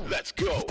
Let's go!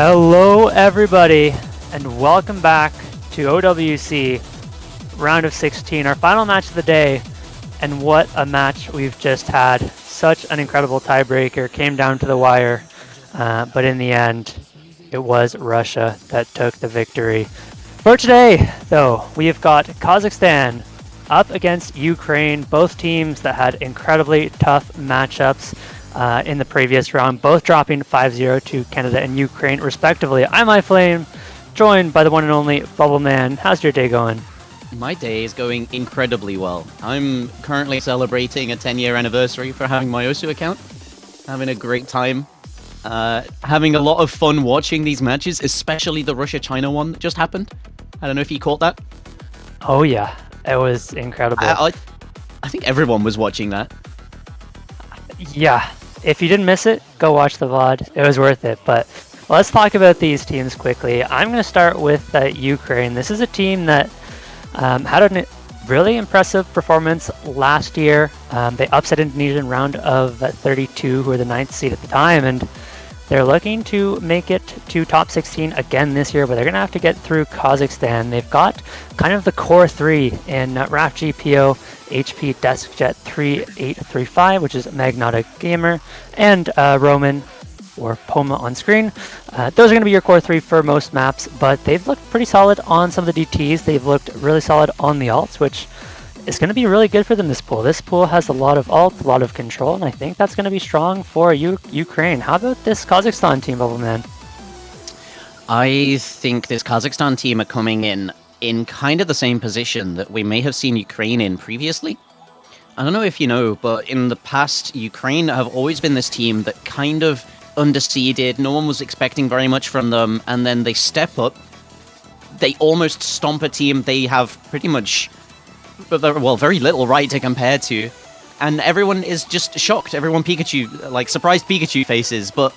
Hello everybody, and welcome back to OWC round of 16, our final match of the day. And what a match we've just had. Such an incredible tiebreaker, came down to the wire, but in the end it was Russia that took the victory. For today though, we've got Kazakhstan up against Ukraine, both teams that had incredibly tough matchups in the previous round, both dropping 5-0 to Canada and Ukraine respectively. I'm iFlame, joined by the one and only Bubble Man. How's your day going? My day is going incredibly well. I'm currently celebrating a 10-year anniversary for having my Osu account. Having a great time. Having a lot of fun watching these matches, especially the Russia-China one that just happened. I don't know if you caught that. Oh yeah, it was incredible. I think everyone was watching that. Yeah, if you didn't miss it, go watch the VOD. It was worth it. But let's talk about these teams quickly. I'm going to start with Ukraine. This is a team that had a really impressive performance last year. They upset Indonesia in round of 32, who were the 9th seed at the time, and they're looking to make it to top 16 again this year, but they're going to have to get through Kazakhstan. They've got kind of the core three in Raf GPO, HP DeskJet 3835, which is Magnetic Gamer, and Roman or Poma on screen. Those are going to be your core three for most maps, but they've looked pretty solid on some of the DTs. They've looked really solid on the alts, which is going to be really good for them this pool. This pool has a lot of ult, a lot of control, and I think that's going to be strong for Ukraine. How about this Kazakhstan team, Bubble Man? I think this Kazakhstan team are coming in kind of the same position that we may have seen Ukraine in previously. I don't know if you know, but in the past, Ukraine have always been this team that kind of underseeded, no one was expecting very much from them, and then they step up, they almost stomp a team they have pretty much, well, very little right to compare to, and everyone is just shocked. Everyone Pikachu, like surprised Pikachu faces, but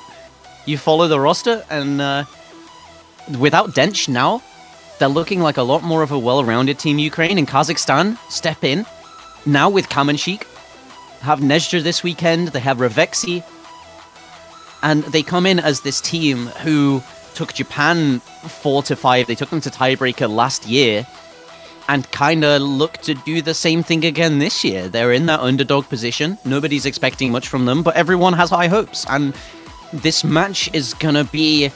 you follow the roster, and without Dench now, they're looking like a lot more of a well-rounded team. Ukraine and Kazakhstan step in, now with Kamenshik, have Nezhda this weekend, they have Revexi, and they come in as this team who took Japan 4-5. They took them to tiebreaker last year and kind of look to do the same thing again this year. They're in that underdog position. Nobody's expecting much from them, but everyone has high hopes. And this match is going to be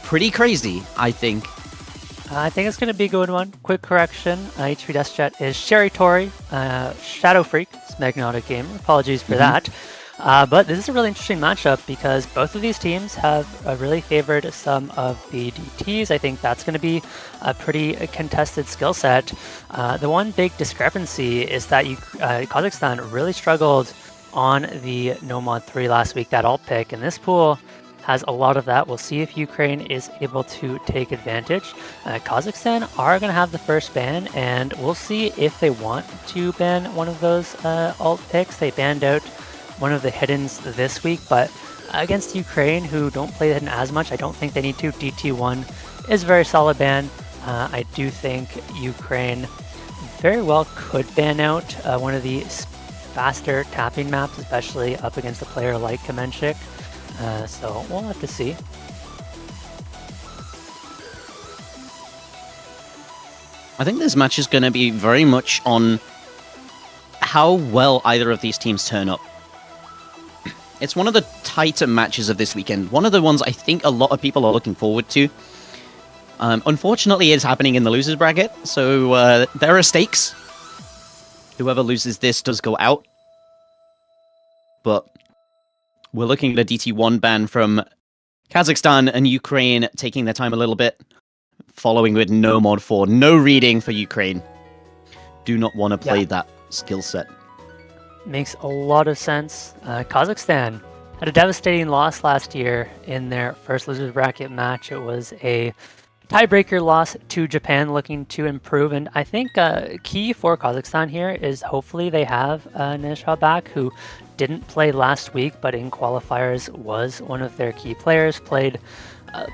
pretty crazy, I think. I think it's going to be a good one. Quick correction, HP DeskJet is Sherry Tori, Shadow Freak, it's Magnetic Gamer. Apologies for that. But this is a really interesting matchup because both of these teams have really favored some of the DTs. I think that's going to be a pretty contested skill set. The one big discrepancy is that Kazakhstan really struggled on the No Mod 3 last week, that alt pick, and this pool has a lot of that. We'll see if Ukraine is able to take advantage. Kazakhstan are going to have the first ban, and we'll see if they want to ban one of those alt picks. They banned out one of the hiddens this week, but against Ukraine, who don't play the hidden as much, I don't think they need to. DT1 is a very solid ban. I do think Ukraine very well could ban out one of the faster tapping maps, especially up against a player like Kamenshik. So we'll have to see. I think this match is going to be very much on how well either of these teams turn up. It's one of the tighter matches of this weekend. One of the ones I think a lot of people are looking forward to. Unfortunately, it's happening in the losers bracket, so there are stakes. Whoever loses this does go out. But we're looking at a DT1 ban from Kazakhstan and Ukraine taking their time a little bit, following with no mod 4. No reading for Ukraine. Do not want to play that skill set. Makes a lot of sense. Kazakhstan had a devastating loss last year in their first losers bracket match. It was a tiebreaker loss to Japan, looking to improve. And I think key for Kazakhstan here is hopefully they have Nezhda back, who didn't play last week, but in qualifiers was one of their key players, played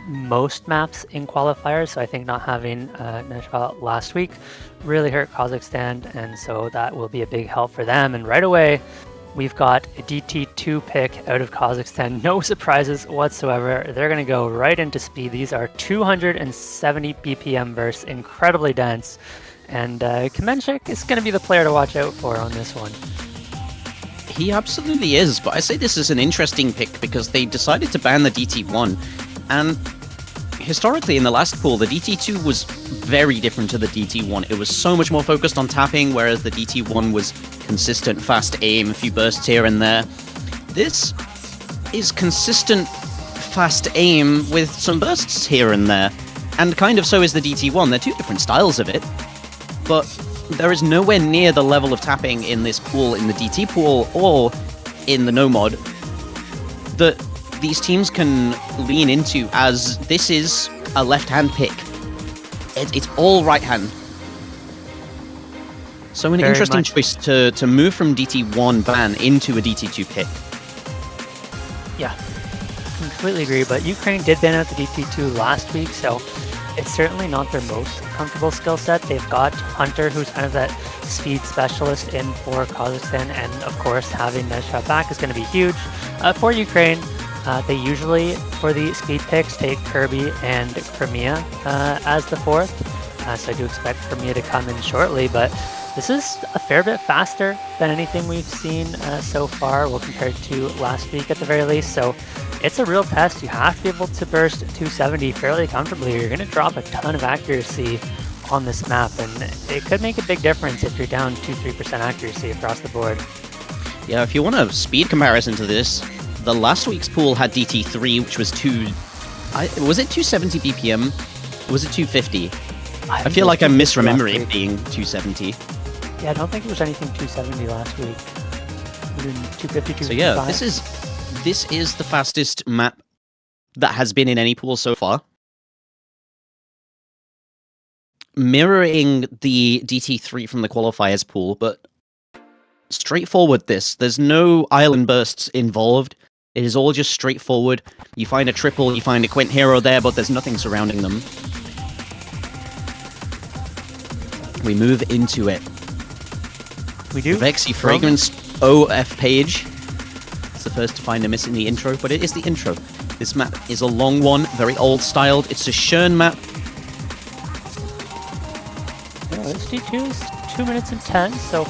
most maps in qualifiers, so I think not having Nezhda last week really hurt Kazakhstan, and so that will be a big help for them. And right away, we've got a DT2 pick out of Kazakhstan. No surprises whatsoever. They're going to go right into speed. These are 270 BPM bursts, incredibly dense. And Kamenchik is going to be the player to watch out for on this one. He absolutely is, but I say this is an interesting pick because they decided to ban the DT1. And historically in the last pool, the DT2 was very different to the DT1. It was so much more focused on tapping, whereas the DT1 was consistent fast aim, a few bursts here and there. This is consistent fast aim with some bursts here and there. And kind of so is the DT1. They're two different styles of it. But there is nowhere near the level of tapping in this pool, in the DT pool, or in the no mod, that these teams can lean into, as this is a left-hand pick. It's all right-hand. So an interesting choice to move from DT1 ban into a DT2 pick. Yeah, completely agree, but Ukraine did ban out the DT2 last week, so it's certainly not their most comfortable skill set. They've got Hunter, who's kind of that speed specialist in for Kazakhstan, and of course having Nezha back is going to be huge. For Ukraine, they usually, for the speed picks, take Kirby and Crimea as the fourth, so I do expect Crimea to come in shortly, but this is a fair bit faster than anything we've seen so far, well, compared to last week at the very least, so it's a real test. You have to be able to burst 270 fairly comfortably. You're going to drop a ton of accuracy on this map, and it could make a big difference if you're down 2-3% accuracy across the board. Yeah, if you want a speed comparison to this, the last week's pool had DT3, which was was it 270 BPM? Or was it 250? I feel like I'm misremembering it being 270. Yeah, I don't think it was anything 270 last week. 250, 255. So yeah, this is the fastest map that has been in any pool so far. Mirroring the DT3 from the qualifiers pool, but straightforward this. There's no island bursts involved. It is all just straightforward. You find a triple, you find a Quint hero there, but there's nothing surrounding them. We move into it. We do. Vexy Fragrance OF page. It's the first to find a miss in the intro, but it is the intro. This map is a long one, very old styled. It's a Shern map. Yeah, this D2 is 2 minutes and 10, so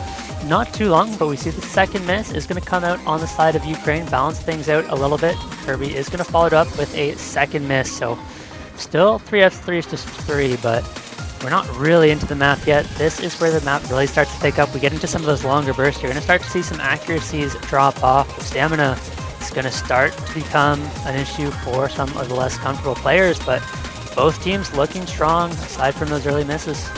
not too long, but we see the second miss is going to come out on the side of Ukraine, balance things out a little bit. Kirby is going to follow it up with a second miss, so still 3F3 is just 3, but we're not really into the map yet. This is where the map really starts to pick up. We get into some of those longer bursts. You're going to start to see some accuracies drop off. The stamina is going to start to become an issue for some of the less comfortable players, but both teams looking strong aside from those early misses.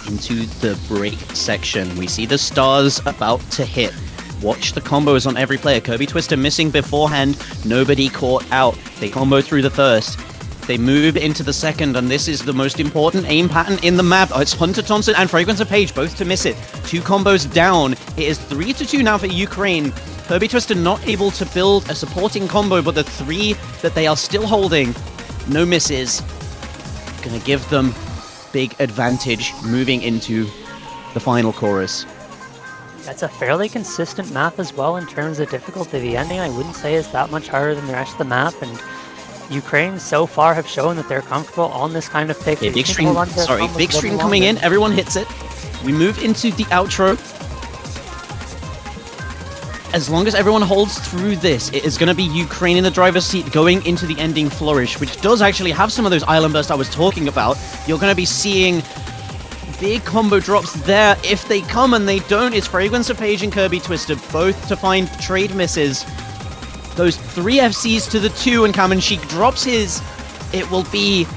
Into the break section. We see the stars about to hit. Watch the combos on every player. Kirby Twister missing beforehand. Nobody caught out. They combo through the first. They move into the second, and this is the most important aim pattern in the map. Oh, it's Hunter Thompson and Fragrance of Page, both to miss it. 2 combos down. It is 3-2 now for Ukraine. Kirby Twister not able to build a supporting combo, but the 3 that they are still holding, no misses. Gonna give them big advantage moving into the final chorus. That's a fairly consistent map as well in terms of difficulty. The ending, I wouldn't say, is that much harder than the rest of the map, and Ukraine so far have shown that they're comfortable on this kind of pick. Okay, big stream coming in. Everyone hits it. We move into the outro. As long as everyone holds through this, it is going to be Ukraine in the driver's seat going into the ending flourish, which does actually have some of those island bursts I was talking about. You're going to be seeing big combo drops there. If they come and they don't, it's Fragrance of Page and Kirby Twister, both to find trade misses. Those 3 FCs to the 2, and Kamenchik drops his. It will be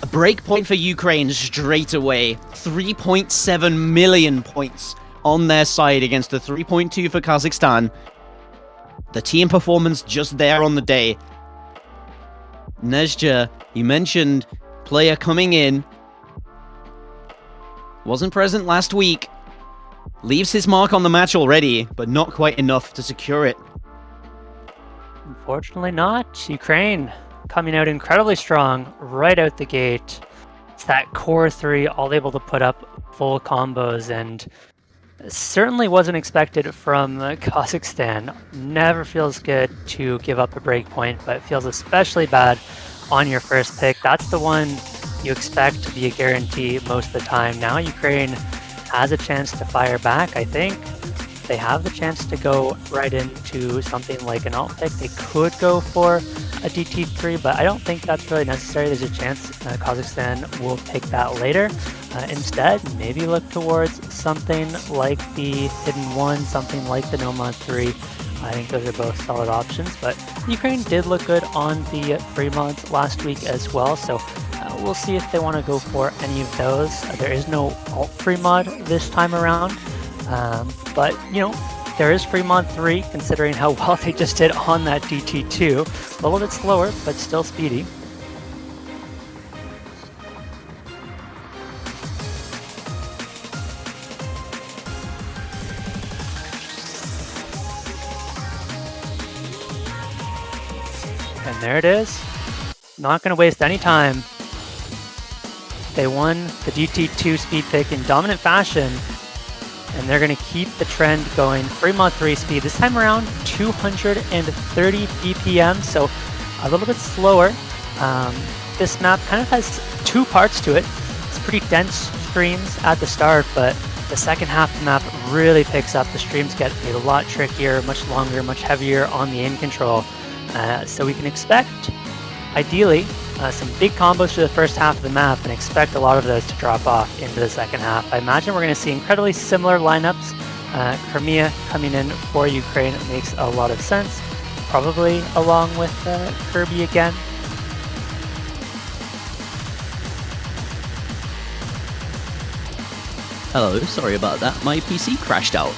a break point for Ukraine straight away. 3.7 million points on their side against the 3.2 for Kazakhstan. The team performance just there on the day. Nezha, you mentioned player coming in. Wasn't present last week. Leaves his mark on the match already, but not quite enough to secure it. Unfortunately not. Ukraine coming out incredibly strong right out the gate. It's that core 3 all able to put up full combos, and Certainly wasn't expected from Kazakhstan. Never feels good to give up a break point, but it feels especially bad on your first pick. That's the one you expect to be a guarantee most of the time. Now Ukraine has a chance to fire back, I think. They have the chance to go right into something like an alt pick. They could go for a DT3, but I don't think that's really necessary. There's a chance Kazakhstan will pick that later. Instead, maybe look towards something like the Hidden 1, something like the Nomad 3. I think those are both solid options, but Ukraine did look good on the free mods last week as well, so we'll see if they want to go for any of those. There is no alt free mod this time around. But, you know, there is free mod 3, considering how well they just did on that DT2. A little bit slower, but still speedy. And there it is. Not going to waste any time. They won the DT2 speed pick in dominant fashion. And they're going to keep the trend going. Free mod 3 speed, this time around 230 BPM, so a little bit slower. This map kind of has two parts to it. It's pretty dense streams at the start, but the second half of the map really picks up. The streams get a lot trickier, much longer, much heavier on the aim control. So we can expect, ideally, some big combos for the first half of the map and expect a lot of those to drop off into the second half. I imagine we're going to see incredibly similar lineups. Crimea coming in for Ukraine makes a lot of sense, probably along with Kirby again. Hello, sorry about that. My PC crashed out.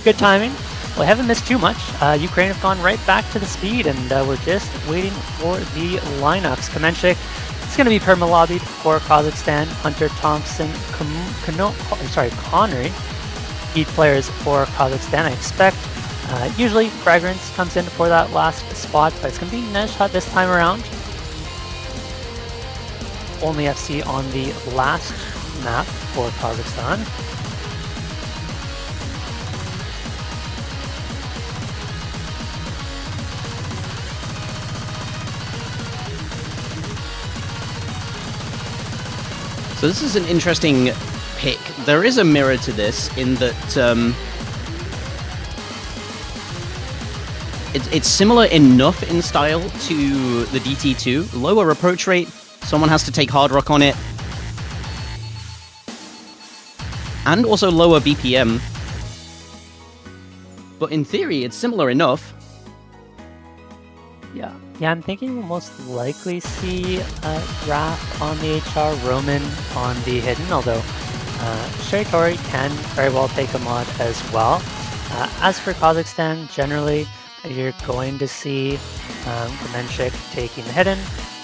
Good timing. Well, I haven't missed too much. Ukraine have gone right back to the speed, and we're just waiting for the lineups. Kamenchik is going to be perma-lobbied for Kazakhstan. Hunter, Thompson, Connery, key players for Kazakhstan. I expect usually Fragrance comes in for that last spot, but it's going to be Nezhat this time around. Only FC on the last map for Kazakhstan. So this is an interesting pick. There is a mirror to this in that it's similar enough in style to the DT2. Lower approach rate, someone has to take hard rock on it. And also lower BPM. But in theory, it's similar enough. Yeah, I'm thinking we'll most likely see Raph on the HR, Roman on the Hidden, although Sheritori can very well take a mod as well. As for Kazakhstan, generally, you're going to see Kamenchik taking the Hidden.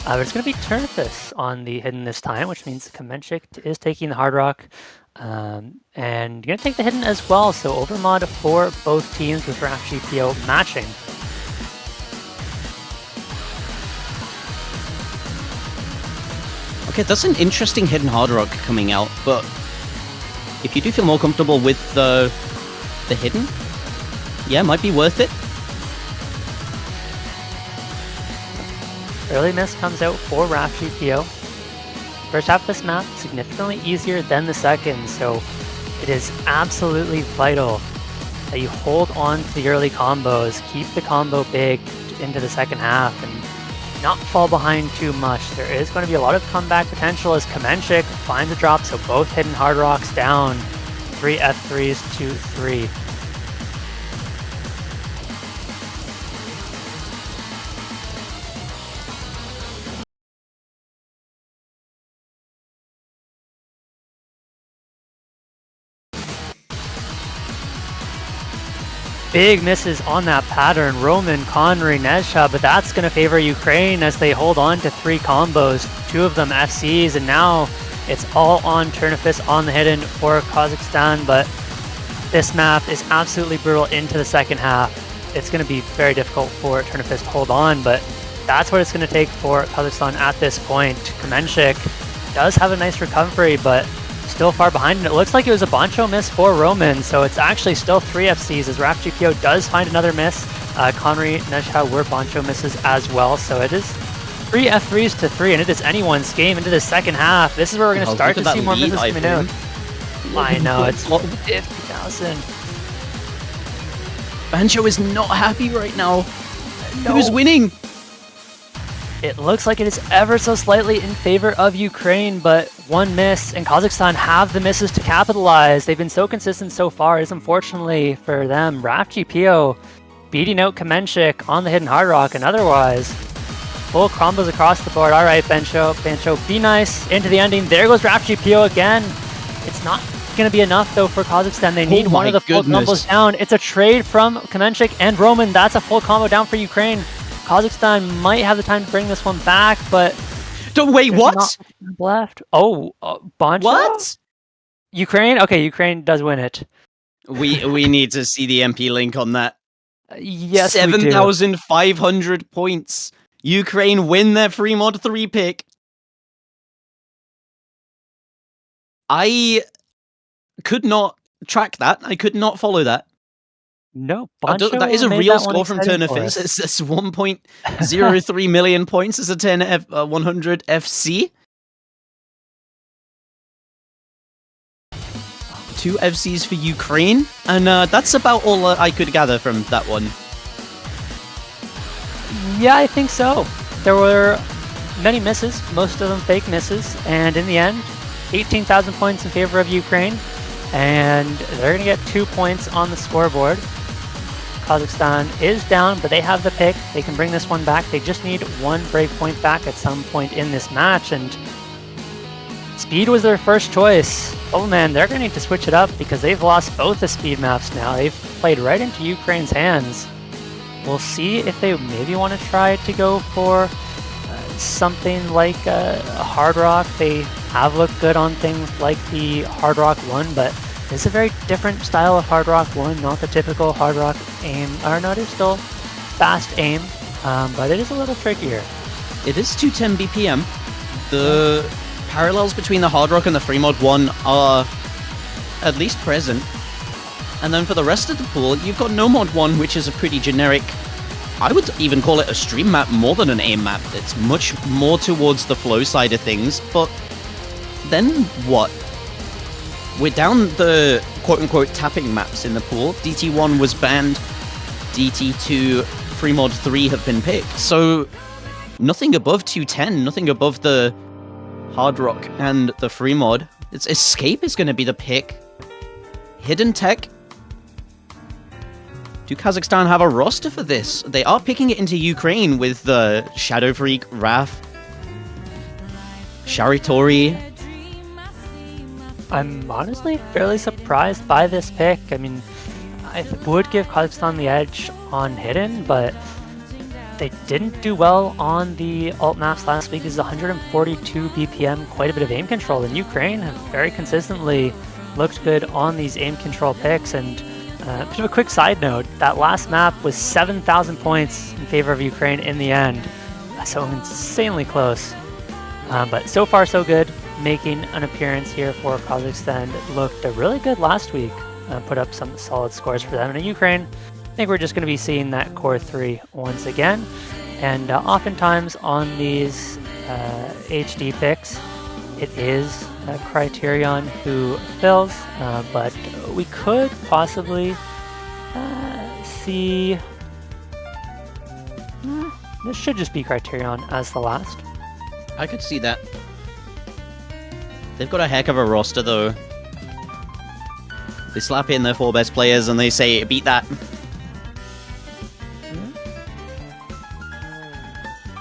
But it's going to be Turnipus on the Hidden this time, which means Kamenchik is taking the Hard Rock. And you're going to take the Hidden as well, so overmod for both teams with Raph GPO matching. Okay, that's an interesting Hidden Hard Rock coming out, but if you do feel more comfortable with the Hidden, yeah, might be worth it. Early miss comes out for Raph GPO. First half of this map, significantly easier than the second, so it is absolutely vital that you hold on to the early combos, keep the combo big into the second half, and not fall behind too much. There is going to be a lot of comeback potential as Kamenchik finds a drop, so both Hidden Hard Rocks down. 3 F3s to 3. Big misses on that pattern. Roman, Connery, Nezha, but that's going to favor Ukraine as they hold on to 3 combos, 2 of them FCs, and now it's all on Turnipus on the Hidden for Kazakhstan, but this map is absolutely brutal into the second half. It's going to be very difficult for Turnipus to hold on, but that's what it's going to take for Kazakhstan at this point. Kamenchik does have a nice recovery, but still far behind, and it looks like it was a Boncho miss for Roman, so it's actually still 3 FCs as Raf GPO does find another miss. Connery, Nejha were Boncho misses as well, so it is 3 F3s to 3, and it is anyone's game into the second half. This is where we're going to start to see more misses coming out. I know, it's 50,000. Bancho is not happy right now. No. Who's winning? It looks like it is ever so slightly in favor of Ukraine, but one miss, and Kazakhstan have the misses to capitalize. They've been so consistent so far. It's unfortunately for them, Raf GPO beating out Kamenchik on the hidden hard rock, and otherwise, full combos across the board. All right, Bancho, be nice. Into the ending. There goes Raf GPO again. It's not going to be enough, though, for Kazakhstan. They need one of the full combos down. It's a trade from Kamenchik and Roman. That's a full combo down for Ukraine. Kazakhstan might have the time to bring this one back, but... Don't wait, what? Left. Oh, Boncho? What? Ukraine? Okay, Ukraine does win it. We need to see the MP link on that. Yes, 7,500 points. Ukraine win their free mod 3 pick. I could not track that. I could not follow that. No, that is a real score from Turner Fins. It's 1.03 million points as a 100 FC. 2 FCs for Ukraine, and that's about all I could gather from that one. Yeah, I think so. There were many misses, most of them fake misses, and in the end, 18,000 points in favor of Ukraine, and they're going to get 2 points on the scoreboard. Kazakhstan is down, but they have the pick. They can bring this one back. They just need 1 break point back at some point in this match, and speed was their first choice. Oh man, they're going to need to switch it up because they've lost both the speed maps now. They've played right into Ukraine's hands. We'll see if they maybe want to try to go for something like a Hard Rock. They have looked good on things like the Hard Rock 1, but it's a very different style of Hard Rock 1, not the typical Hard Rock aim. Or no, it is still fast aim, but it is a little trickier. It is 210 BPM. The parallels between the Hard Rock and the Free Mod 1 are at least present. And then for the rest of the pool, you've got No Mod 1, which is a pretty generic, I would even call it a stream map more than an aim map. It's much more towards the flow side of things, but then what? We're down the quote-unquote tapping maps in the pool. DT1 was banned, DT2, Free Mod 3 have been picked, so nothing above 210, nothing above the Hard Rock and the Free Mod. It's Escape is going to be the pick. Hidden Tech. Do Kazakhstan have a roster for this? They are picking it into Ukraine with the Shadow Freak, Raf, Sharitori. I'm honestly fairly surprised by this pick. I mean, I would give Kazakhstan the edge on Hidden, but they didn't do well on the alt maps last week. This is 142 BPM, quite a bit of aim control, and Ukraine have very consistently looked good on these aim control picks. And a bit of a quick side note, that last map was 7,000 points in favor of Ukraine in the end, so insanely close. But so far so good, making an appearance here for Kazakhstan. Looked really good last week, put up some solid scores for them. And in Ukraine, I think we're just going to be seeing that core 3 once again. And oftentimes on these HD picks, it is Criterion who fills, but we could possibly see... this should just be Criterion as the last. I could see that. They've got a heck of a roster, though. They slap in their 4 best players and they say, beat that.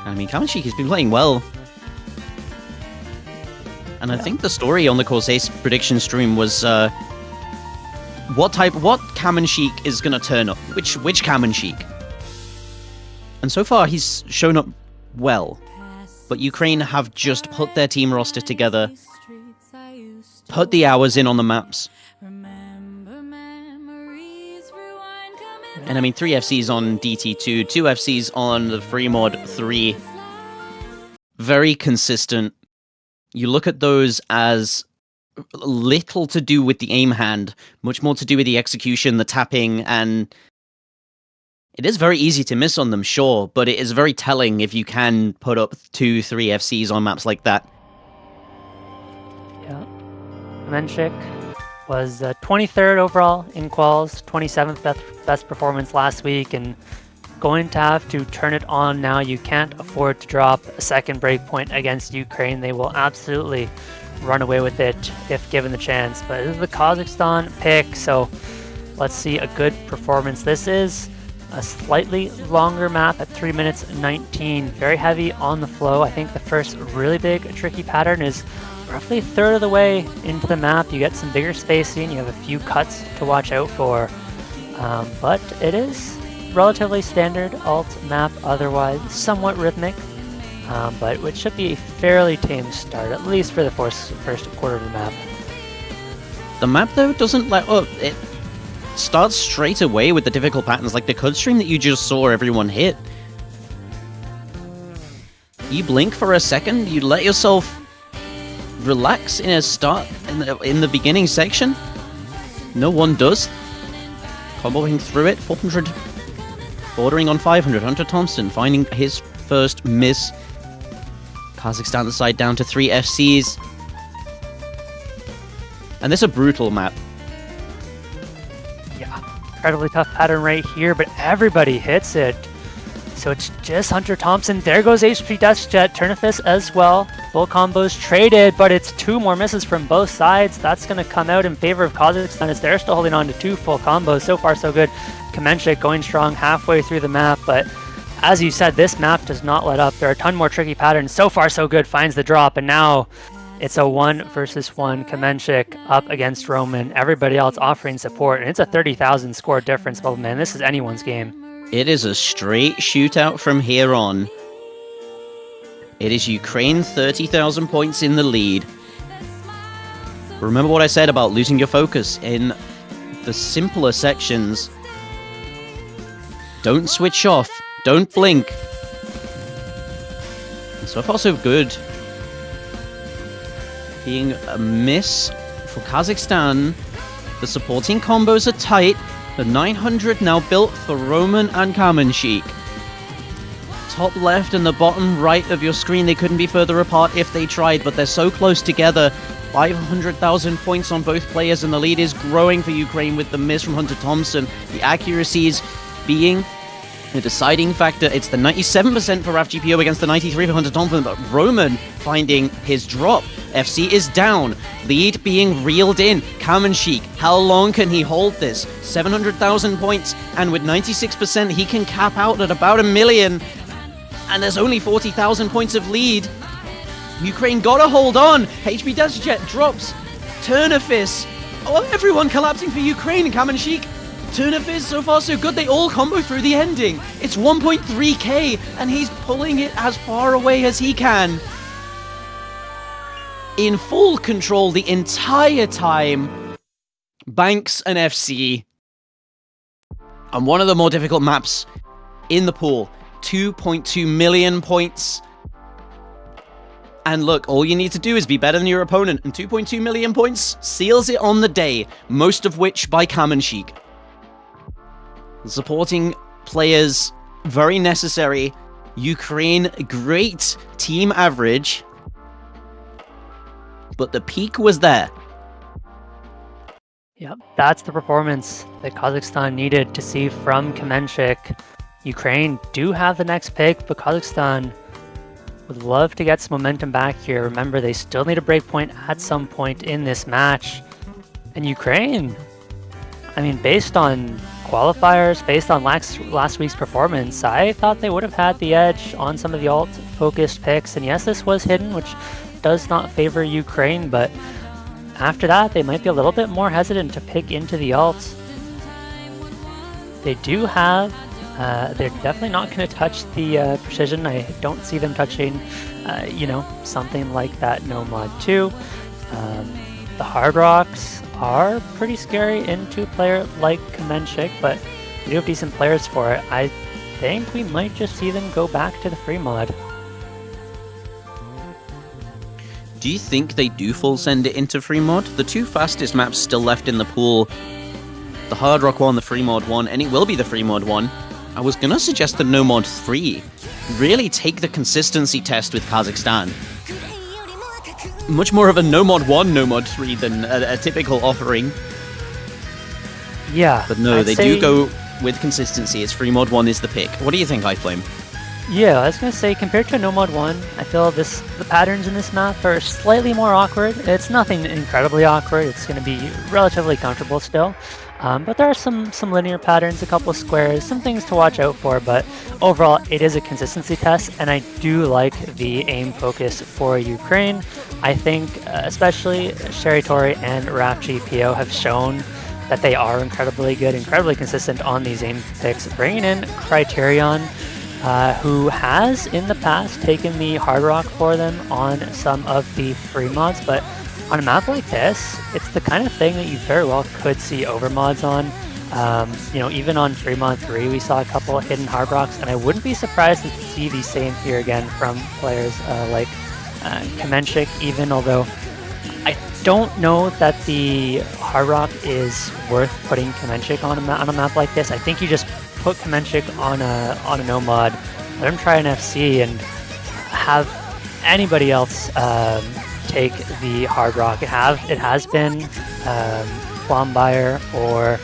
I mean, Kamenchik has been playing well. And I think the story on the Course Ace prediction stream was what Kamenchik is going to turn up. Which Kamenchik? And so far, he's shown up well. But Ukraine have just put their team roster together, put the hours in on the maps. And I mean, 3 FCs on DT2, 2 FCs on the Free Mod 3. Very consistent. You look at those as little to do with the aim hand, much more to do with the execution, the tapping, and it is very easy to miss on them, sure, but it is very telling if you can put up 2-3 FCs on maps like that. Yeah. Kamenchik was 23rd overall in quals, 27th best performance last week, and going to have to turn it on now. You can't afford to drop a second breakpoint against Ukraine. They will absolutely run away with it if given the chance. But this is the Kazakhstan pick, so let's see a good performance. This is a slightly longer map at 3 minutes 19. Very heavy on the flow. I think the first really big tricky pattern is roughly a third of the way into the map. You get some bigger spacing. You have a few cuts to watch out for. But it is relatively standard alt map, otherwise somewhat rhythmic, but it should be a fairly tame start, at least for the first quarter of the map. The map, though, doesn't let up. It starts straight away with the difficult patterns, like the Cud stream that you just saw everyone hit. You blink for a second, you let yourself relax in a start in the beginning section. No one does. Comboing through it, 400, bordering on 500. Hunter Thompson finding his first miss. Kazakhstan the side down to 3 FCs. And this is a brutal map. Yeah, incredibly tough pattern right here, but everybody hits it. So it's just Hunter Thompson. There goes HP Deathjet, Turnifus as well. Full combos traded, but it's 2 more misses from both sides. That's going to come out in favor of Kazakhstan as they're still holding on to 2 full combos. So far, so good. Kamenchik going strong halfway through the map, but as you said, this map does not let up. There are a ton more tricky patterns. So far, so good. Finds the drop, and now it's a 1 versus 1. Kamenchik up against Roman. Everybody else offering support, and it's a 30,000 score difference. But man, this is anyone's game. It is a straight shootout from here on. It is Ukraine 30,000 points in the lead. Remember what I said about losing your focus in the simpler sections. Don't switch off. Don't blink. And so far so good. Being a miss for Kazakhstan. The supporting combos are tight. The 900 now built for Roman and Kamenchik. Top left and the bottom right of your screen, they couldn't be further apart if they tried, but they're so close together. 500,000 points on both players, and the lead is growing for Ukraine with the miss from Hunter Thompson. The accuracies being the deciding factor. It's the 97% for RAF GPO against the 93% for Hunter Thompson, but Roman finding his drop. FC is down. Lead being reeled in. Kamenchik, how long can he hold this? 700,000 points, and with 96%, he can cap out at about 1 million. And there's only 40,000 points of lead. Ukraine gotta hold on. HP Deathjet drops. Turnifus. Oh, everyone collapsing for Ukraine. Kamenchik. Turnifus, so far so good. They all combo through the ending. It's 1.3k, and he's pulling it as far away as he can. In full control the entire time. Banks and FC. And one of the more difficult maps in the pool. 2.2 million points. And look, all you need to do is be better than your opponent, and 2.2 million points seals it on the day, most of which by Kamenchik. Supporting players, very necessary. Ukraine, great team average. But the peak was there. Yep, that's the performance that Kazakhstan needed to see from Kamenchik. Ukraine do have the next pick, but Kazakhstan would love to get some momentum back here. Remember, they still need a breakpoint at some point in this match. And Ukraine, I mean, based on qualifiers, based on last week's performance, I thought they would have had the edge on some of the alt-focused picks. And yes, this was hidden, which does not favor Ukraine, but after that, they might be a little bit more hesitant to pick into the alts. They do have, they're definitely not going to touch the precision. I don't see them touching, something like that No Mod 2. The Hard Rocks are pretty scary into a player like Kamenchik, but we do have decent players for it. I think we might just see them go back to the free mod. Do you think they do full send it into free mod? The two fastest maps still left in the pool, the Hard Rock one, the free mod one, and it will be the free mod one. I was gonna suggest the no mod 3. Really take the consistency test with Kazakhstan. Much more of a no mod 1, no mod 3 than a typical offering. Yeah. But no, they do go with consistency. It's free mod 1 is the pick. What do you think, iFlame? Yeah, I was gonna say, compared to No Mod 1, I feel the patterns in this map are slightly more awkward. It's nothing incredibly awkward, it's gonna be relatively comfortable still. But there are some linear patterns, a couple squares, some things to watch out for, but overall it is a consistency test, and I do like the aim focus for Ukraine. I think especially Sherry Tori and Raf GPO have shown that they are incredibly good, incredibly consistent on these aim picks, bringing in Criterion, who has in the past taken the Hard Rock for them on some of the free mods, but on a map like this, it's the kind of thing that you very well could see overmods on. You know, even on free mod 3, we saw a couple of hidden Hard Rocks, and I wouldn't be surprised to see the same here again from players like Kamenchik, even although I don't know that the Hard Rock is worth putting Kamenchik on a map like this. I think you just put Kamenchik on a no mod, let him try an FC, and have anybody else take the Hard Rock. It has been Flombuyer or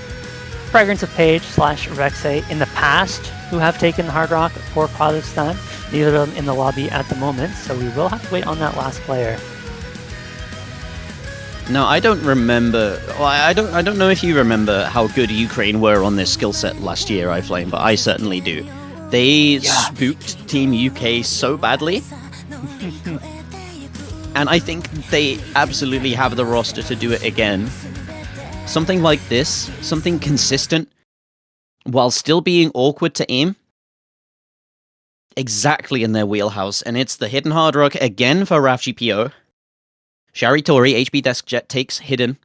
Fragrance of Page / Rexe in the past who have taken the Hard Rock for Kazakhstan. Neither of them in the lobby at the moment, so we will have to wait on that last player. No, I don't remember. Well, I don't know if you remember how good Ukraine were on this skill set last year, iFlame, but I certainly do. They spooked Team UK so badly. And I think they absolutely have the roster to do it again. Something like this, something consistent, while still being awkward to aim. Exactly in their wheelhouse. And it's the hidden Hard Rock again for Raf GPO. Shari Tori, HB Desk Jet takes Hidden,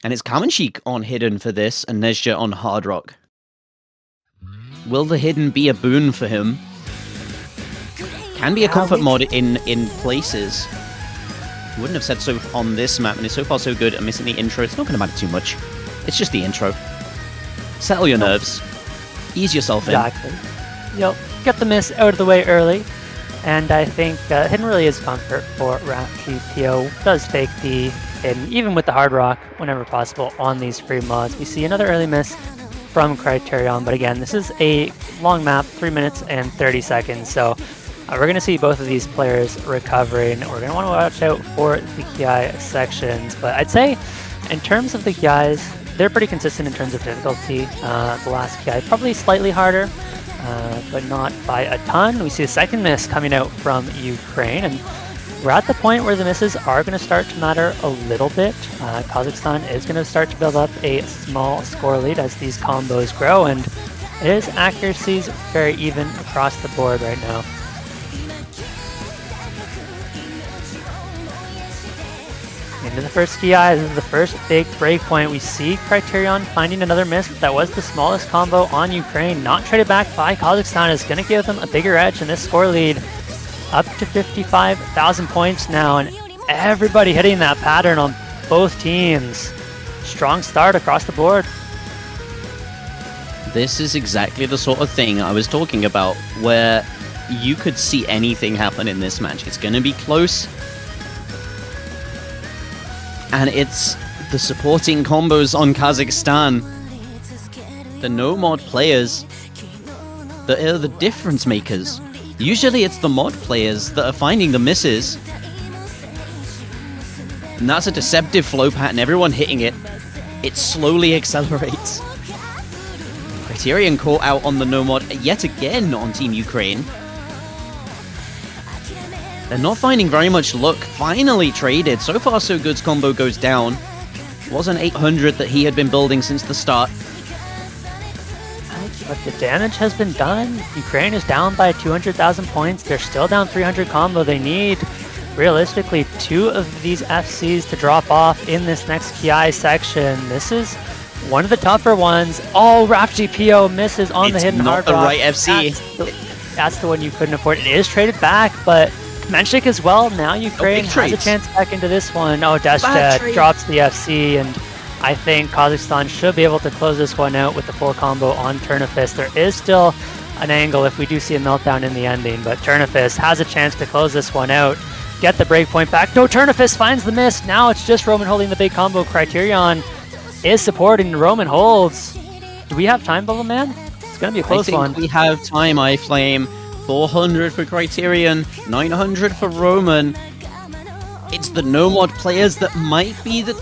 and it's Kamenchik on Hidden for this, and Nezja on Hard Rock. Will the Hidden be a boon for him? Can be a comfort mod in places. Wouldn't have said so on this map, and it's so far so good. I'm missing the intro. It's not going to matter too much. It's just the intro. Settle your nerves. Ease yourself in. Exactly. Yep. Get the miss out of the way early. And I think Hidden really is comfort for Raf GPO. Does take the Hidden, even with the Hard Rock, whenever possible, on these free mods. We see another early miss from Criterion, but again, this is a long map, 3 minutes and 30 seconds, so we're going to see both of these players recovering. We're going to want to watch out for the Kiai sections, but I'd say in terms of the Kiais, they're pretty consistent in terms of difficulty. The last Kiai probably slightly harder, but not by a ton. We see a second miss coming out from Ukraine, and we're at the point where the misses are going to start to matter a little bit. Kazakhstan is going to start to build up a small score lead as these combos grow, and his accuracy's very even across the board right now. Into the first Kiai, this is the first big breakpoint. We see Criterion finding another miss, but that was the smallest combo on Ukraine. Not traded back by Kazakhstan is going to give them a bigger edge in this score lead. Up to 55,000 points now, and everybody hitting that pattern on both teams. Strong start across the board. This is exactly the sort of thing I was talking about, where you could see anything happen in this match. It's going to be close. And it's the supporting combos on Kazakhstan. The no-mod players that are the difference makers. Usually it's the mod players that are finding the misses. And that's a deceptive flow pattern, everyone hitting it. It slowly accelerates. Criterion caught out on the no-mod yet again on Team Ukraine. They're not finding very much luck. Finally traded. So far so good's combo goes down. Was an 800 that he had been building since the start. But the damage has been done. Ukraine is down by 200,000 points. They're still down 300 combo. They need, realistically, 2 of these FCs to drop off in this next Kiai section. This is one of the tougher ones. Oh, Raf GPO misses on the hidden Hard Rock. It's not the right FC. That's the one you couldn't afford. It is traded back, but Menchik as well. Now Ukraine has a chance back into this one. Oh, Dashjet drops the FC, and I think Kazakhstan should be able to close this one out with the full combo on Turnifist. There is still an angle if we do see a meltdown in the ending, but Turnifist has a chance to close this one out. Get the breakpoint back. No, Turnifist finds the miss. Now it's just Roman holding the big combo. Criterion is supporting. Roman holds. Do we have time, Bubble Man? It's going to be a close one. We have time, iFlame. 400 for Criterion, 900 for Roman. It's the no-mod players that might be the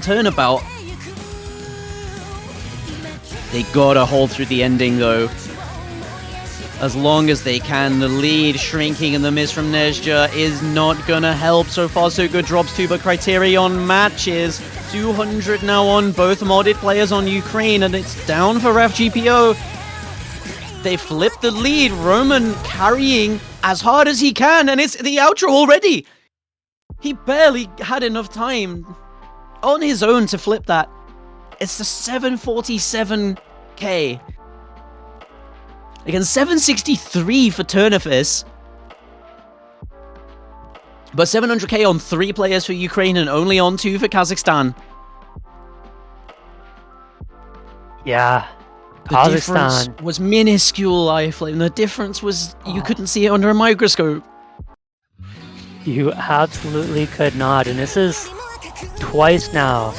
turnabout. They gotta hold through the ending, though. As long as they can, the lead shrinking and the miss from Nezja is not gonna help. So far, so good. Drops 2, but Criterion matches. 200 now on both modded players on Ukraine, and it's down for FGPO. They flip the lead. Roman carrying as hard as he can, and it's the outro already. He barely had enough time on his own to flip that. It's the 747k. Again, 763 for Turnifis. But 700k on 3 players for Ukraine and only on 2 for Kazakhstan. Yeah. The difference was minuscule, iFlame. The difference was you couldn't see it under a microscope. You absolutely could not. And this is twice now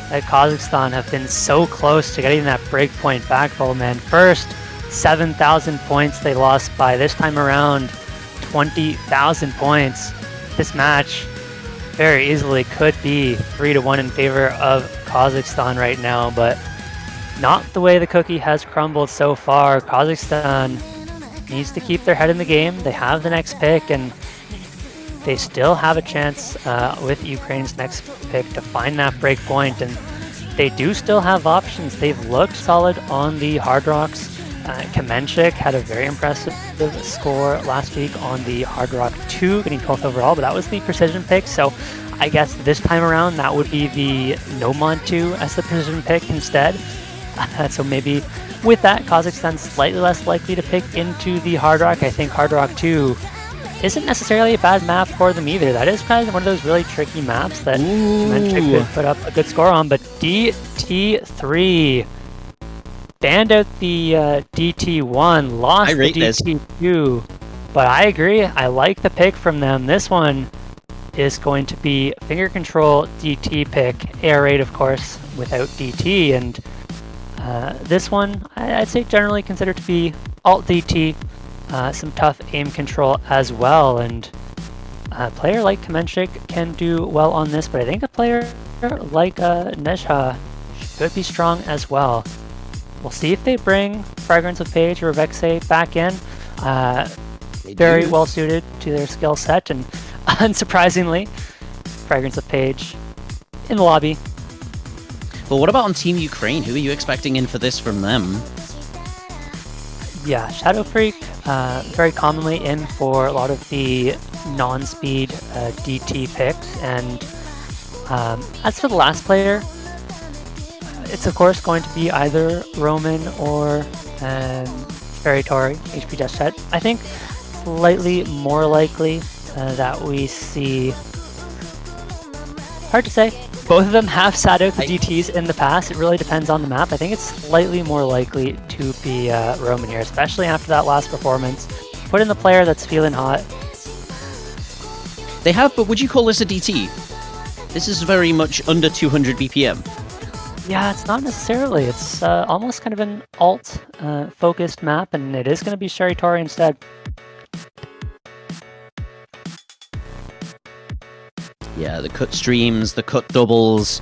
that Kazakhstan have been so close to getting that breakpoint back, Bowman. First, 7,000 points they lost by. This time around, 20,000 points. This match very easily could be 3-1 in favor of Kazakhstan right now, but not the way the cookie has crumbled so far. Kazakhstan needs to keep their head in the game. They have the next pick, and they still have a chance with Ukraine's next pick to find that break point, and they do still have options. They've looked solid on the Hard Rocks. Kamenchik had a very impressive score last week on the Hard Rock 2, getting 12th overall, but that was the precision pick, so I guess this time around that would be the Nomon 2 as the precision pick instead. So maybe with that, Kazakhstan's slightly less likely to pick into the Hard Rock. I think Hard Rock 2 isn't necessarily a bad map for them either. That is kind of one of those really tricky maps that Kamenchik could put up a good score on, but DT3 banned out the DT1, lost the DT2, but I agree, I like the pick from them. This one is going to be finger control DT pick, air raid of course without DT, and this one I'd say generally considered to be alt DT, some tough aim control as well, and a player like Kamenchik can do well on this, but I think a player like Nezja should be strong as well. We'll see if they bring Fragrance of Page or Vexe back in. Very well suited to their skill set, and unsurprisingly, Fragrance of Page in the lobby. But what about on Team Ukraine? Who are you expecting in for this from them? Yeah, Shadow Freak, very commonly in for a lot of the non-speed DT picks, and as for the last player, it's of course going to be either Roman or Tori, HP Dashjet. I think slightly more likely that we see... Hard to say. Both of them have sat out the DTs in the past. It really depends on the map. I think it's slightly more likely to be Roman here, especially after that last performance. Put in the player that's feeling hot. They have, but would you call this a DT? This is very much under 200 BPM. Yeah, it's not necessarily. It's almost kind of an alt-focused map, and it is going to be Tori instead. Yeah, the cut streams, the cut doubles,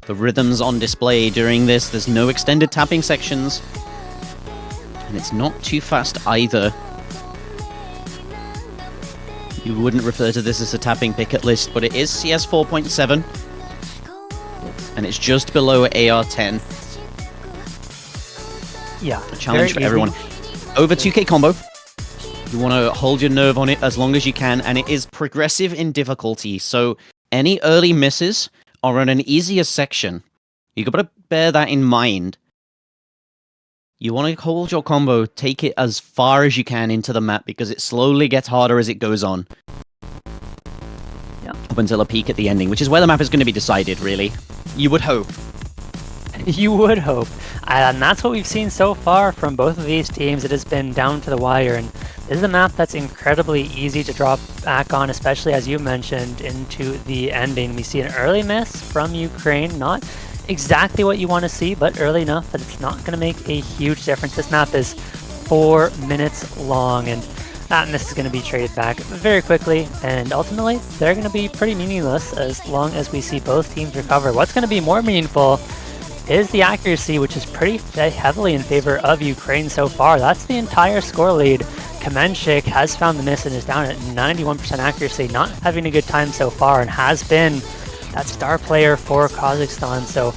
the rhythms on display during this. There's no extended tapping sections, and it's not too fast either. You wouldn't refer to this as a tapping pick at list, but it is CS 4.7. And it's just below AR10. Yeah. A challenge for everyone. Over 2k combo. You want to hold your nerve on it as long as you can, and it is progressive in difficulty. So any early misses are on an easier section. You got to bear that in mind. You want to hold your combo, take it as far as you can into the map because it slowly gets harder as it goes on. Yep. Up until a peak at the ending, which is where the map is going to be decided, really. You would hope. You would hope. And that's what we've seen so far from both of these teams. It has been down to the wire, and this is a map that's incredibly easy to drop back on, especially as you mentioned, into the ending. We see an early miss from Ukraine, not exactly what you want to see, but early enough that it's not going to make a huge difference. This map is 4 minutes long, and that miss is going to be traded back very quickly, and ultimately they're going to be pretty meaningless as long as we see both teams recover. What's going to be more meaningful is the accuracy, which is pretty heavily in favor of Ukraine so far. That's the entire score lead. Kamenchik has found the miss and is down at 91% accuracy, not having a good time so far, and has been that star player for Kazakhstan, so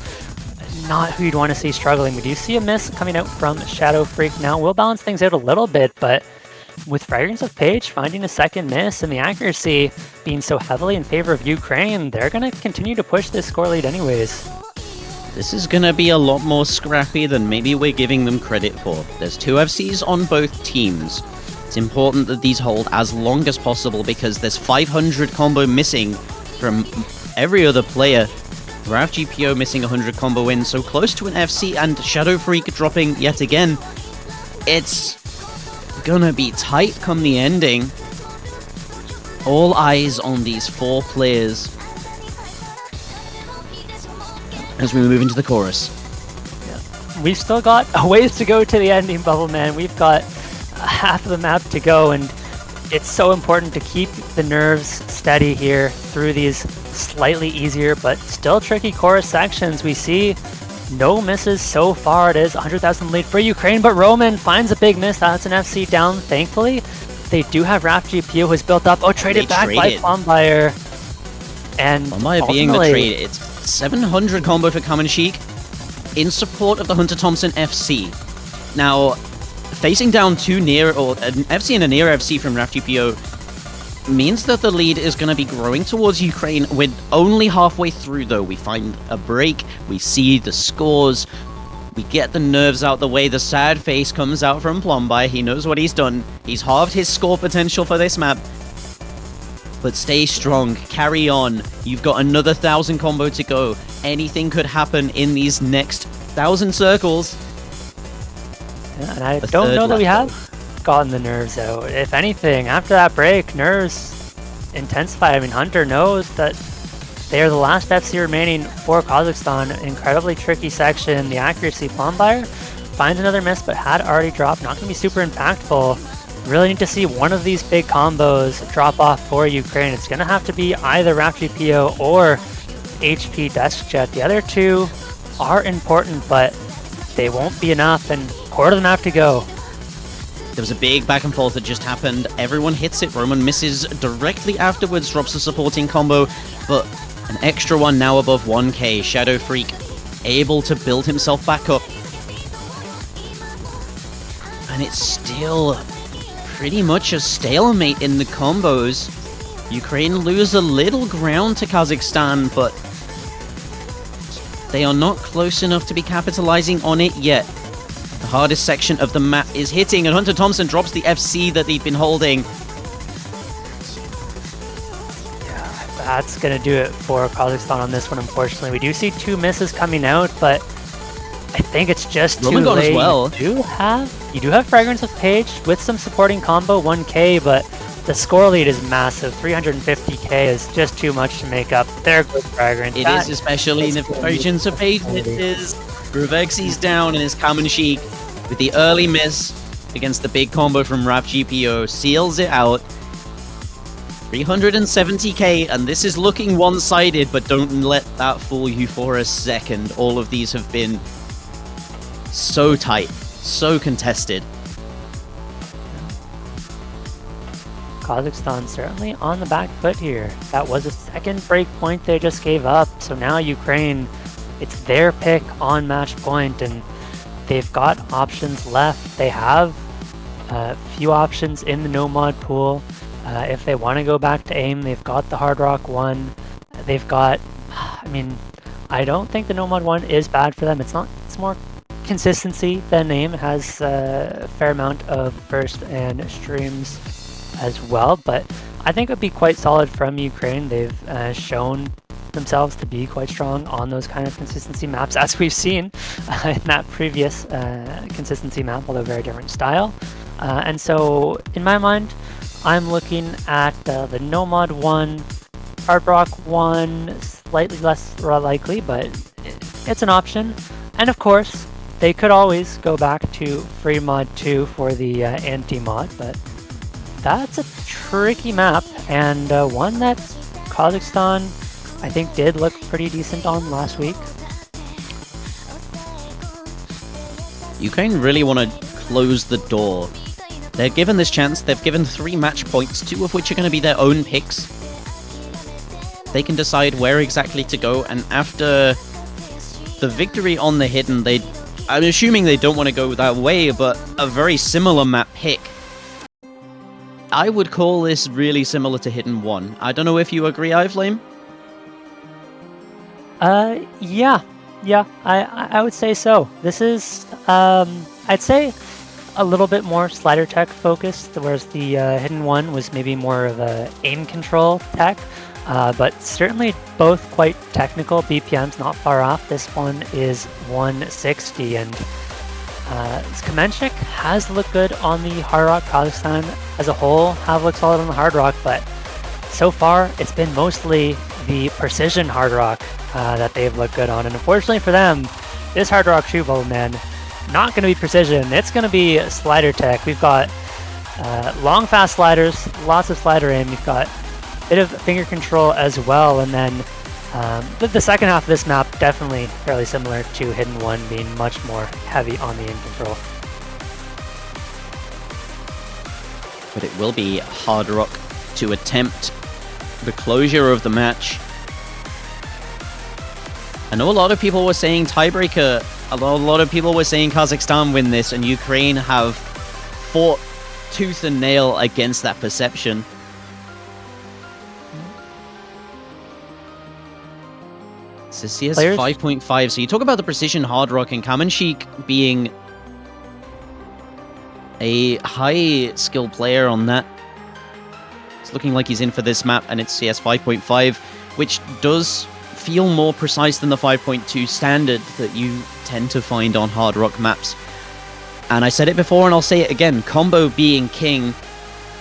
not who you'd want to see struggling. We do see a miss coming out from Shadow Freak now. We'll balance things out a little bit, but with Fragrance of Page finding a second miss and the accuracy being so heavily in favor of Ukraine, they're going to continue to push this score lead anyways. This is going to be a lot more scrappy than maybe we're giving them credit for. There's 2 FCs on both teams. It's important that these hold as long as possible because there's 500 combo missing from every other player. Raf GPO missing 100 combo wins, so close to an FC, and Shadow Freak dropping yet again. It's gonna be tight come the ending. All eyes on these 4 players as we move into the chorus. Yeah. We've still got a ways to go to the ending, Bubble Man. We've got half of the map to go, and it's so important to keep the nerves steady here through these slightly easier but still tricky chorus sections. We see no misses so far. It is 100,000 lead for Ukraine, but Roman finds a big miss. That's an FC down, thankfully. They do have Raf GPU who's built up. Oh, traded back by Plombier. And Plombier being the trade. It's 700 combo for Kamenchik in support of the Hunter Thompson FC. Now, facing down 2 near, or an FC and a near FC from Raf GPO means that the lead is going to be growing towards Ukraine. We're only halfway through, though. We find a break, we see the scores, we get the nerves out the way. The sad face comes out from Plombier. He knows what he's done. He's halved his score potential for this map. But stay strong, carry on. You've got another 1,000 combo to go. Anything could happen in these next 1,000 circles. Yeah, and I don't know that we have gotten the nerves out. If anything, after that break, nerves intensify. I mean, Hunter knows that they are the last FC remaining for Kazakhstan. Incredibly tricky section. The accuracy, Plombier finds another miss, but had already dropped. Not going to be super impactful. Really need to see one of these big combos drop off for Ukraine. It's going to have to be either Raf GPO or HP DeskJet. The other 2 are important, but they won't be enough, and quarter of the map to go. There was a big back and forth that just happened. Everyone hits it. Roman misses directly afterwards, drops a supporting combo, but an extra one now above 1k. Shadow Freak able to build himself back up. And it's still pretty much a stalemate in the combos. Ukraine lose a little ground to Kazakhstan, but they are not close enough to be capitalizing on it yet. The hardest section of the map is hitting, and Hunter Thompson drops the FC that he'd been holding. Yeah, that's going to do it for Kazakhstan on this one, unfortunately. We do see 2 misses coming out, but I think it's just too late. As well. You do have Fragrance of Page with some supporting combo, 1k, but the score lead is massive. 350k is just too much to make up. They're good Fragrance. It is, especially in the Fragrance of Page. It is. Ruvexi's down, and his Kamenchik with the early miss against the big combo from Raf GPO seals it out. 370k, and this is looking one-sided, but don't let that fool you for a second. All of these have been so tight, so contested. Kazakhstan certainly on the back foot here. That was a second break point they just gave up, so now Ukraine, it's their pick on match point, and they've got options left. They have a few options in the no-mod pool. If they want to go back to aim, they've got the Hard Rock 1. They've got, I mean, I don't think the no-mod 1 is bad for them. It's not, it's more consistency than Aim. Has a fair amount of burst and streams as well, but I think it would be quite solid from Ukraine. They've shown themselves to be quite strong on those kind of consistency maps, as we've seen in that previous consistency map, although very different style. And so, in my mind, I'm looking at the Nomad one, Hard Rock one, slightly less likely, but it's an option. And of course, they could always go back to Free Mod 2 for the anti-mod, but that's a tricky map, and one that Kazakhstan, I think, did look pretty decent on last week. Ukraine really want to close the door. They're given this chance. They've given 3 match points, 2 of which are going to be their own picks. They can decide where exactly to go, and after the victory on the Hidden, I'm assuming they don't want to go that way, but a very similar map pick. I would call this really similar to Hidden 1. I don't know if you agree, iFlame? Yeah, I would say so. This is, I'd say a little bit more slider tech focused, whereas the Hidden 1 was maybe more of a aim control tech, but certainly both quite technical. BPM's not far off. This one is 160, and Kamenchik has looked good on the Hard Rock. Kazakhstan as a whole have looked solid on the Hard Rock, but so far it's been mostly the precision Hard Rock that they've looked good on. And unfortunately for them, this Hard Rock shoe bubble, man, not going to be precision. It's going to be slider tech. We've got long, fast sliders, lots of slider aim. You've got a bit of finger control as well, and then the second half of this map definitely fairly similar to Hidden 1, being much more heavy on the aim control. But it will be Hard Rock to attempt the closure of the match. I know a lot of people were saying tiebreaker, a lot of people were saying Kazakhstan win this, and Ukraine have fought tooth and nail against that perception. So CS 5.5. So you talk about the precision Hard Rock, and Kamenchik being a high skill player on that. It's looking like he's in for this map, and it's CS 5.5, which does feel more precise than the 5.2 standard that you tend to find on Hard Rock maps. And I said it before and I'll say it again, combo being king,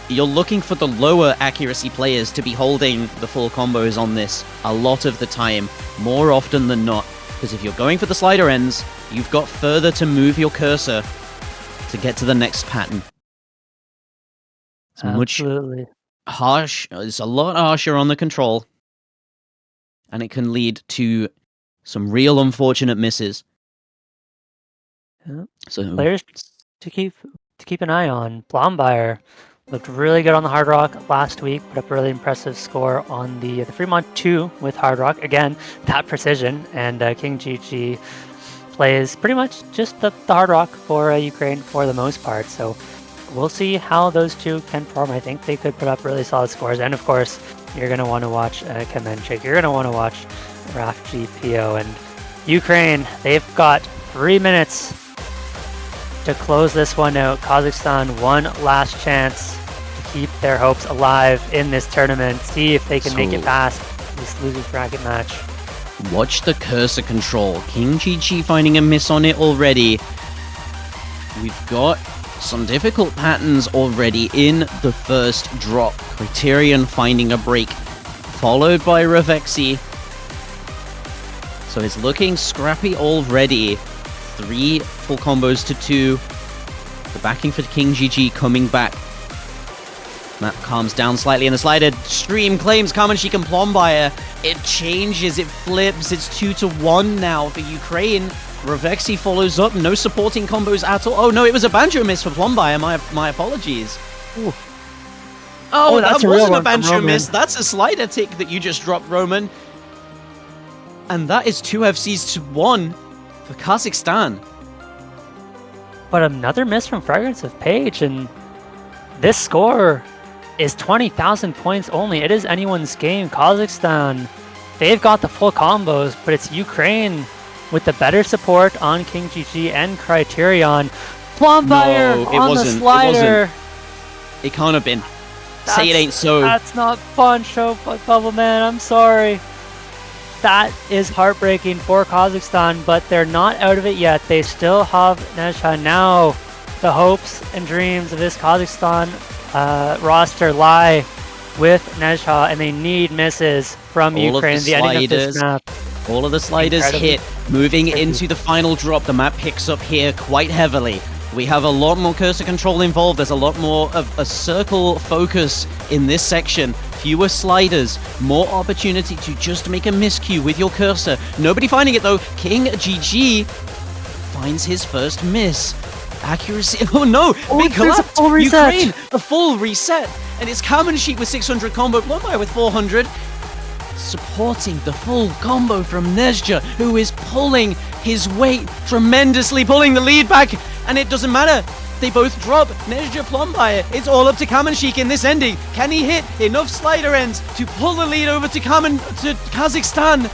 you're looking for the lower accuracy players to be holding the full combos on this a lot of the time, more often than not. Because if you're going for the slider ends, you've got further to move your cursor to get to the next pattern. It's Absolutely. harsh. It's a lot harsher on the control, and it can lead to some real unfortunate misses. Yeah. So Players to keep an eye on. Blombeyer looked really good on the Hard Rock last week, put up a really impressive score on the Fremont 2 with Hard Rock. Again, that precision, and King GG plays pretty much just the Hard Rock for Ukraine for the most part. So we'll see how those two can perform. I think they could put up really solid scores. And of course, you're going to want to watch Kamenchik. You're going to want to watch Raf GPO. And Ukraine, they've got 3 minutes to close this one out. Kazakhstan, one last chance to keep their hopes alive in this tournament. See if they can make it past this losers bracket match. Watch the cursor control. King GG finding a miss on it already. We've got some difficult patterns already in the first drop. Criterion finding a break, followed by Revexi. So it's looking scrappy already. 3 full combos to 2. The backing for King GG coming back. Map calms down slightly in the slider. Stream claims Kamenchik and Plombeyer. It changes, it flips. It's 2-1 now for Ukraine. Revexi follows up. No supporting combos at all. Oh no, it was a banjo miss for Plombeyer. My apologies. Ooh. Oh, that that's wasn't a banjo miss. That's a slider tick that you just dropped, Roman. And that is 2 FCs to 1 for Kazakhstan. But another miss from Fragrance of Page, and this score is 20,000 points only. It is anyone's game. Kazakhstan, they've got the full combos, but it's Ukraine with the better support on King GG and Criterion. Plumbfire on the slider. It can't have been. Say it ain't so. That's not fun, show Bubble Man. I'm sorry. That is heartbreaking for Kazakhstan, but they're not out of it yet. They still have Nezha. Now, the hopes and dreams of this Kazakhstan roster lie with Nezha, and they need misses from Ukraine. The ending of this map. All of the sliders hit. Moving into the final drop, the map picks up here quite heavily. We have a lot more cursor control involved. There's a lot more of a circle focus in this section. Fewer sliders, more opportunity to just make a miscue with your cursor. Nobody finding it though. King GG finds his first miss. Accuracy. Oh no! Big collapse. Ukraine, a full reset. And it's Kamenshik with 600 combo, Plumbfire with 400. Supporting the full combo from Nezha, who is pulling his weight tremendously, pulling the lead back. And it doesn't matter. They both drop. Nezha, Plumbfire. It's all up to Kamenshik in this ending. Can he hit enough slider ends to pull the lead over to Kazakhstan?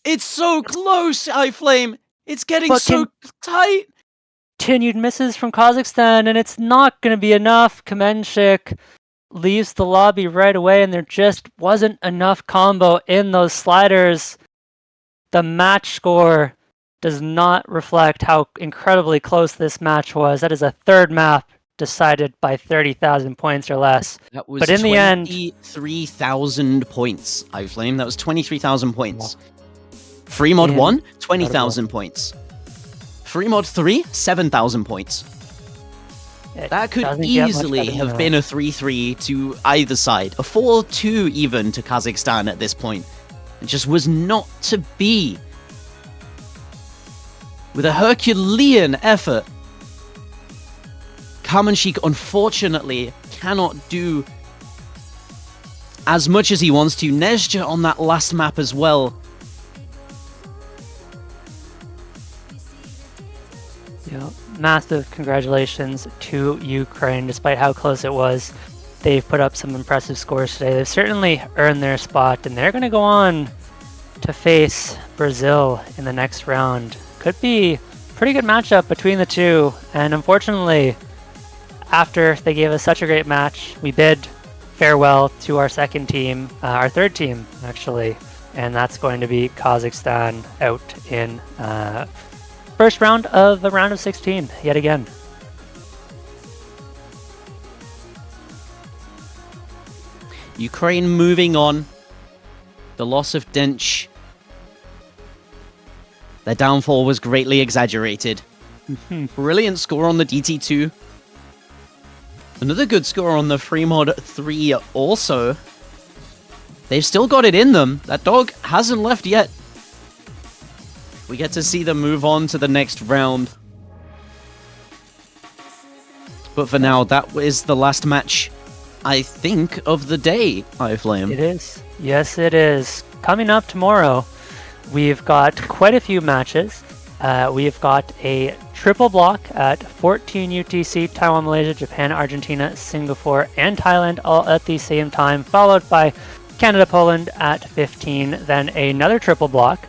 It's so close, iFlame. It's getting so tight. Continued misses from Kazakhstan, and it's not going to be enough. Kamenshik leaves the lobby right away, and there just wasn't enough combo in those sliders. The match score does not reflect how incredibly close this match was. That is a third map decided by 30,000 points or less. That was but in the end, 23,000 points, iFlame. That was 23,000 points. Free mod 1, 20,000 points. Free mod 3, 7,000 points. That could easily have been a 3-3 to either side. A 4-2 even to Kazakhstan at this point. It just was not to be. With a Herculean effort, Kamenshik unfortunately cannot do as much as he wants to. Nezha on that last map as well. Yeah, massive congratulations to Ukraine, despite how close it was. They've put up some impressive scores today. They've certainly earned their spot, and they're going to go on to face Brazil in the next round. Could be a pretty good matchup between the two, and unfortunately, after they gave us such a great match, we bid farewell to our second team, our third team actually, and that's going to be Kazakhstan out in first round of a round of 16 yet again. Ukraine moving on. The loss of Dench. Their downfall was greatly exaggerated. Brilliant score on the DT2. Another good score on the free mod 3 also. They've still got it in them. That dog hasn't left yet. We get to see them move on to the next round. But for now, that is the last match, I think, of the day, iFlame. It is. Yes, it is. Coming up tomorrow, we've got quite a few matches. We've got a triple block at 14 UTC, Taiwan, Malaysia, Japan, Argentina, Singapore, and Thailand all at the same time, followed by Canada, Poland at 15. Then another triple block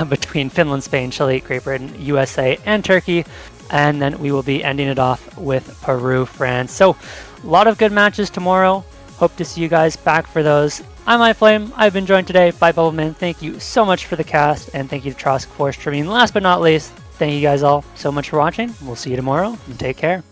between Finland, Spain, Chile, Great Britain, USA, and Turkey. And then we will be ending it off with Peru, France. So a lot of good matches tomorrow. Hope to see you guys back for those. I'm iFlame. I've been joined today by Bubbleman. Thank you so much for the cast, and thank you to Trosk for streaming. Last but not least, thank you guys all so much for watching. We'll see you tomorrow, and take care.